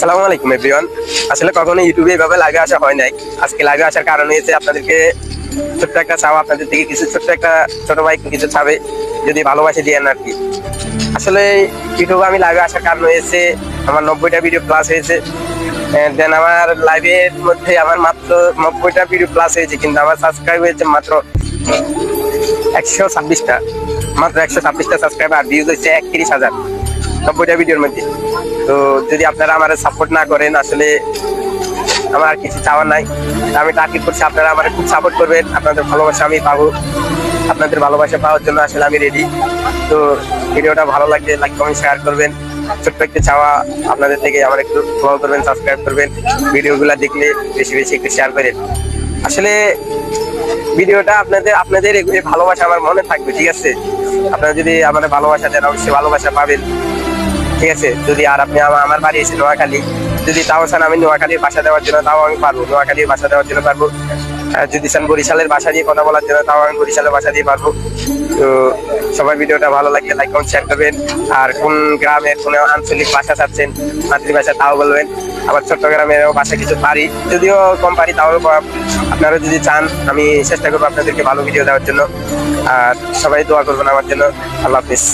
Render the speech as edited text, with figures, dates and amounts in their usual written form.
আসসালামু আলাইকুম এভরিওয়ান। আসলে কখনো ইউটিউবে এভাবে লাইভে আসা হয় নাই। আজকে লাইভে আসার কারণ হচ্ছে আপনাদেরকে ছোট্ট একটা চাওয়া, আপনাদের থেকে কিছু ছোট ভাই কিছু চাবে, যদি ভালোবাসে দিয়েন আর কি। আসলে ইউটিউবে আমি লাইভে আসার কারণ হয়েছে আমার 90টা ভিডিও প্লাস হয়েছে। দেন আমার লাইভের মধ্যে আমার মাত্র 90টা ভিডিও প্লাস হয়েছে, কিন্তু আমার সাবস্ক্রাইব হয়েছে মাত্র 126টা, মাত্র 126টা সাবস্ক্রাইব, আর ভিউজ হচ্ছে 31,000 90টা ভিডিওর মধ্যে। তো যদি আপনারা আমার সাপোর্ট না করেন, আসলে আমার আর কিছু চাওয়ার নাই। আমি টার্গেট করছি আপনারা আমার খুব সাপোর্ট করবেন, আপনাদের ভালোবাসা আমি পাবো। আপনাদের ভালোবাসা পাওয়ার জন্য আসলে আমি রেডি। তো ভিডিওটা ভালো লাগলে লাইক কমেন্ট শেয়ার করবেন। ছোট্ট একটা চাওয়া আপনাদের থেকে, আমার একটু ফলো করবেন, সাবস্ক্রাইব করবেন, ভিডিওগুলো দেখলে বেশি বেশি একটু শেয়ার করেন। আসলে ভিডিওটা আপনাদের এগুলি ভালোবাসা আমার মনে থাকবে, ঠিক আছে? আপনারা যদি আমাদের ভালোবাসা দেন, অবশ্যই ভালোবাসা পাবেন, ঠিক আছে? যদি আর আপনি আমার বাড়ি এসে নোয়াখালী, যদি তাও চান আমি নোয়াখালীর বাসা দেওয়ার জন্য, তাও আমি পারবো, নোয়াখালীর বাসা দেওয়ার জন্য পারবো। যদি চান বরিশালের ভাষা দিয়ে কথা বলার জন্য, তাও আমি বরিশালের ভাষা দিয়ে পারবো। তো সবাই ভিডিওটা ভালো লাগলে লাইক কমেন্ট শেয়ার করবেন। আর কোন গ্রামের কোন আঞ্চলিক ভাষা চাচ্ছেন, মাতৃভাষা, তাও বলবেন। আবার চট্টগ্রামের ভাষা কিছু পারি, যদিও কম পারি, তাও আপনারা যদি চান আমি চেষ্টা করবো আপনাদেরকে ভালো ভিডিও দেওয়ার জন্য। আর সবাই দোয়া করবেন আমার জন্য। আল্লাহ হাফিজ।